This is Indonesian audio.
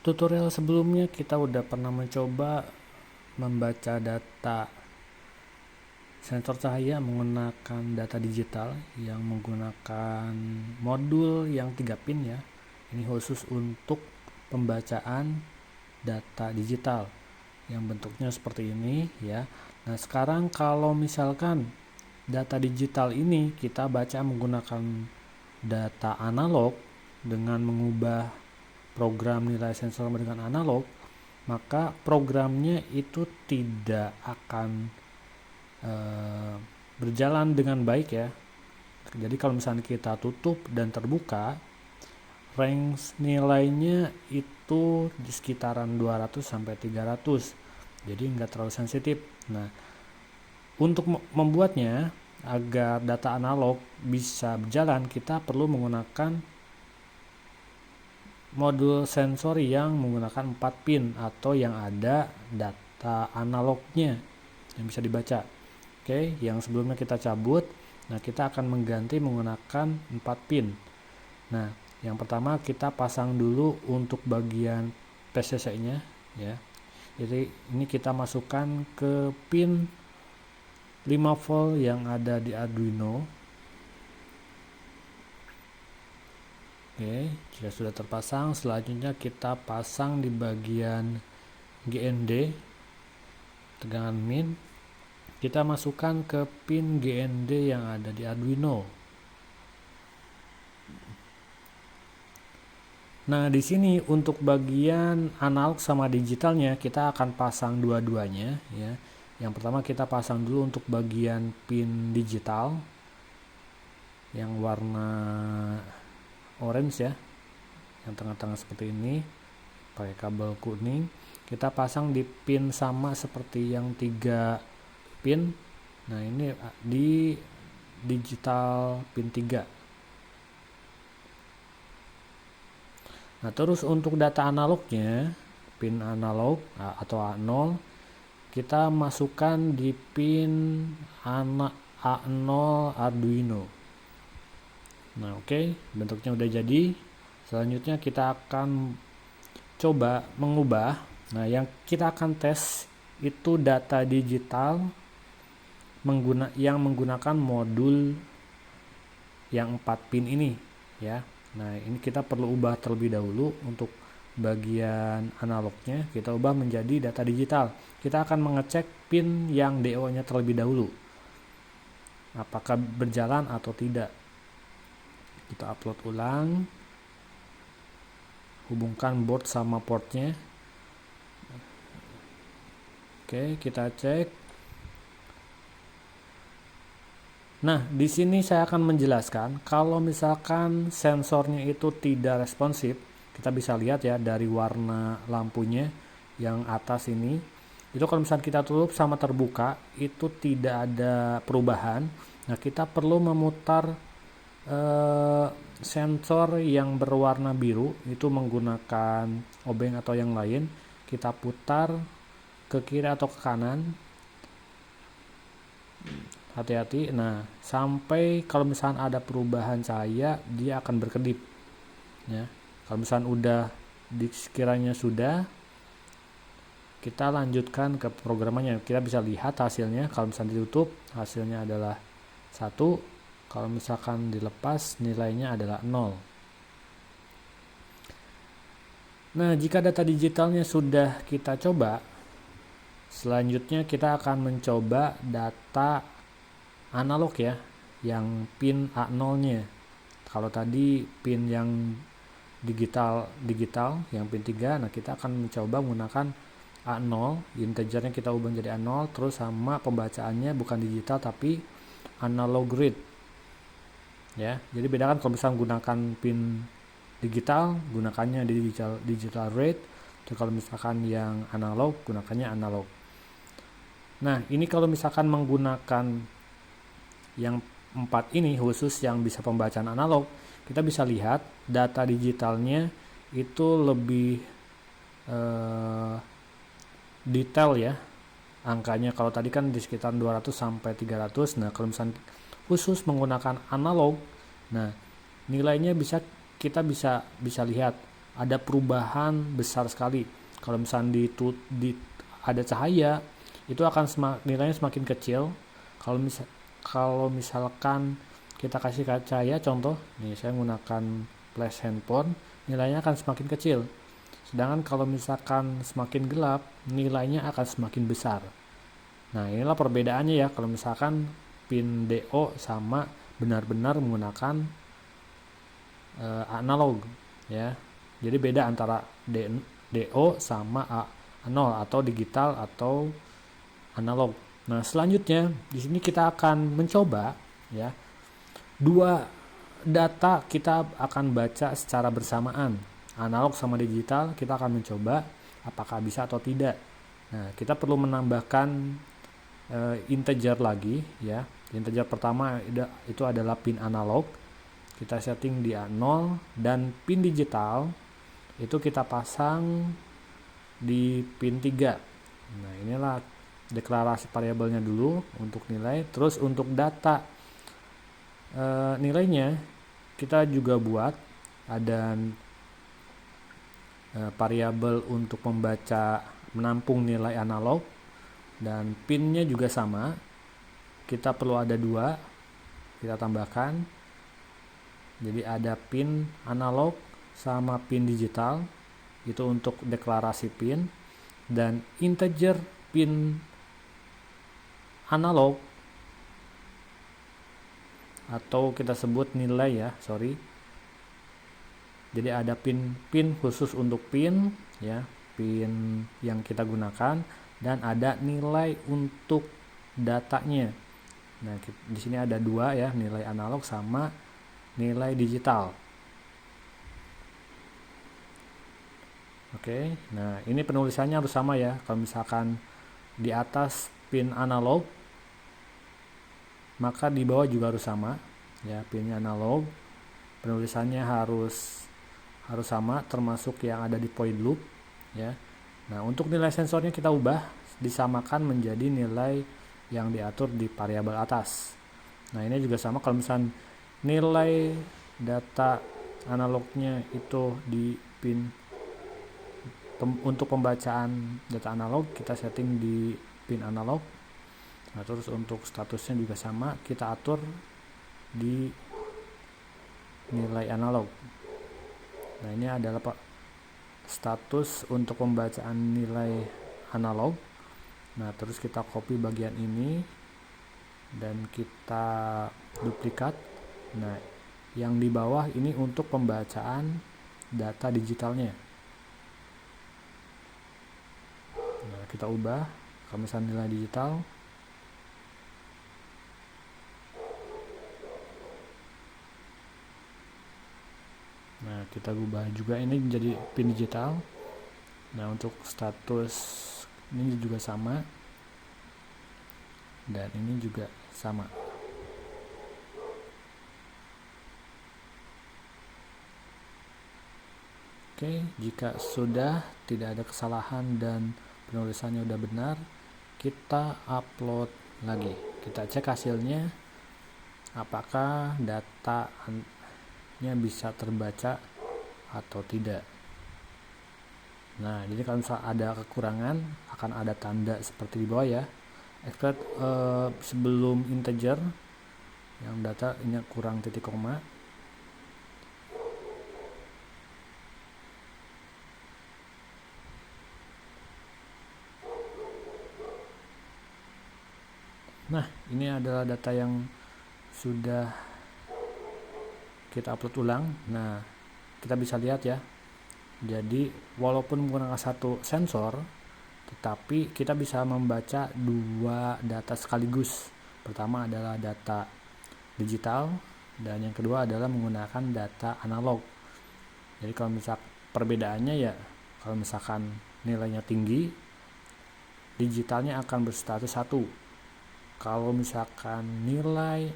tutorial sebelumnya kita udah pernah mencoba membaca data sensor cahaya menggunakan data digital yang menggunakan modul yang 3 pin ya. Ini khusus untuk pembacaan data digital yang bentuknya seperti ini ya. Nah, sekarang kalau misalkan data digital ini kita baca menggunakan data analog dengan mengubah program nilai sensor dengan analog, maka programnya itu tidak akan berjalan dengan baik ya. Jadi kalau misalnya kita tutup dan terbuka, range nilainya itu di sekitaran 200 sampai 300. Jadi nggak terlalu sensitif. Nah, untuk membuatnya agar data analog bisa berjalan, kita perlu menggunakan modul sensor yang menggunakan 4 pin atau yang ada data analognya yang bisa dibaca. Oke, yang sebelumnya kita cabut. Nah, kita akan mengganti menggunakan 4 pin. Nah, yang pertama kita pasang dulu untuk bagian PCC-nya ya. Jadi ini kita masukkan ke pin 5 volt yang ada di Arduino. Oke, jika sudah terpasang, selanjutnya kita pasang di bagian GND tegangan min. Kita masukkan ke pin GND yang ada di Arduino. Nah, di sini untuk bagian analog sama digitalnya kita akan pasang dua-duanya ya. Yang pertama kita pasang dulu untuk bagian pin digital yang warna orange ya, yang tengah-tengah seperti ini, pakai kabel kuning. Kita pasang di pin sama seperti yang 3 pin. Nah, ini di digital pin 3. Nah, terus untuk data analognya, pin analog atau A0, kita masukkan di pin A0 Arduino. Nah, oke, bentuknya udah jadi. Selanjutnya kita akan coba mengubah. Nah, yang kita akan tes itu data digital yang menggunakan modul yang 4 pin ini ya. Nah, ini kita perlu ubah terlebih dahulu. Untuk bagian analognya kita ubah menjadi data digital. Kita akan mengecek pin yang DO-nya terlebih dahulu, apakah berjalan atau tidak. Kita upload ulang, hubungkan board sama portnya. Oke, kita cek. Nah, di sini saya akan menjelaskan kalau misalkan sensornya itu tidak responsif, kita bisa lihat ya dari warna lampunya yang atas ini. Itu kalau misalkan kita tutup sama terbuka, itu tidak ada perubahan. Nah, kita perlu memutar sensor yang berwarna biru itu menggunakan obeng atau yang lain. Kita putar ke kiri atau ke kanan. Hati-hati. Nah, sampai kalau misalnya ada perubahan cahaya, dia akan berkedip ya. Kalau misalnya udah sekiranya sudah, kita lanjutkan ke programnya. Kita bisa lihat hasilnya. Kalau misalnya ditutup, hasilnya adalah 1. Kalau misalkan dilepas, nilainya adalah 0. Nah, jika data digitalnya sudah kita coba, selanjutnya kita akan mencoba data analog ya, yang pin A0-nya. Kalau tadi pin yang digital yang pin 3, nah kita akan mencoba menggunakan A0, integernya kita ubah jadi A0, terus sama pembacaannya bukan digital tapi analog read. Ya, jadi bedakan kalau misalnya menggunakan pin digital, gunakannya di digital read. Terus kalau misalkan yang analog, gunakannya analog. Nah, ini kalau misalkan menggunakan yang 4 ini khusus yang bisa pembacaan analog, kita bisa lihat data digitalnya itu lebih detail ya angkanya. Kalau tadi kan di sekitar 200 sampai 300. Nah, kalau misalnya khusus menggunakan analog, nah nilainya kita bisa lihat ada perubahan besar sekali. Kalau misalnya ada cahaya, itu akan nilainya semakin kecil. Kalau misalkan kita kasih cahaya, contoh nih saya menggunakan flash handphone, nilainya akan semakin kecil. Sedangkan kalau misalkan semakin gelap, nilainya akan semakin besar. Nah, inilah perbedaannya ya kalau misalkan pin DO sama benar-benar menggunakan analog ya. Jadi beda antara DO sama A0 atau digital atau analog. Nah, selanjutnya di sini kita akan mencoba ya, dua data kita akan baca secara bersamaan. Analog sama digital kita akan mencoba apakah bisa atau tidak. Nah, kita perlu menambahkan integer lagi ya. Integer pertama itu adalah pin analog. Kita setting di A0 dan pin digital itu kita pasang di pin 3. Nah, inilah deklarasi variabelnya dulu untuk nilai. Terus untuk data nilainya kita juga buat ada variabel untuk menampung nilai analog, dan pinnya juga sama. Kita perlu ada 2, kita tambahkan. Jadi ada pin analog sama pin digital, itu untuk deklarasi pin, dan integer pin analog atau kita sebut nilai ya, jadi ada pin khusus untuk pin ya, pin yang kita gunakan, dan ada nilai untuk datanya. Nah, di sini ada 2 ya, nilai analog sama nilai digital. Oke, nah ini penulisannya harus sama ya. Kalau misalkan di atas pin analog, maka di bawah juga harus sama ya, pinnya analog. Penulisannya harus sama, termasuk yang ada di point loop ya. Nah, untuk nilai sensornya kita ubah, disamakan menjadi nilai yang diatur di variabel atas. Nah, ini juga sama, kalau misalnya nilai data analognya itu di pin untuk pembacaan data analog, kita setting di pin analog. Nah, terus untuk statusnya juga sama, kita atur di nilai analog. Nah, ini adalah status untuk pembacaan nilai analog. Nah, terus kita copy bagian ini dan kita duplikat. Nah, yang di bawah ini untuk pembacaan data digitalnya. Nah, kita ubah kalau misalnya nilai digital. Nah, kita ubah juga ini menjadi pin digital. Nah, untuk status ini juga sama, dan ini juga sama. Oke, jika sudah tidak ada kesalahan dan penulisannya udah benar, kita upload lagi. Kita cek hasilnya apakah datanya bisa terbaca atau tidak. Nah, jadi kalau misalnya ada kekurangan, akan ada tanda seperti di bawah ya. Expect sebelum integer yang data ini kurang titik koma. Nah, ini adalah data yang sudah kita upload ulang. Nah, kita bisa lihat ya. Jadi walaupun menggunakan satu sensor, tetapi kita bisa membaca 2 data sekaligus. Pertama adalah data digital, dan yang kedua adalah menggunakan data analog. Jadi kalau misal perbedaannya ya, kalau misalkan nilainya tinggi, digitalnya akan berstatus 1. Kalau misalkan nilai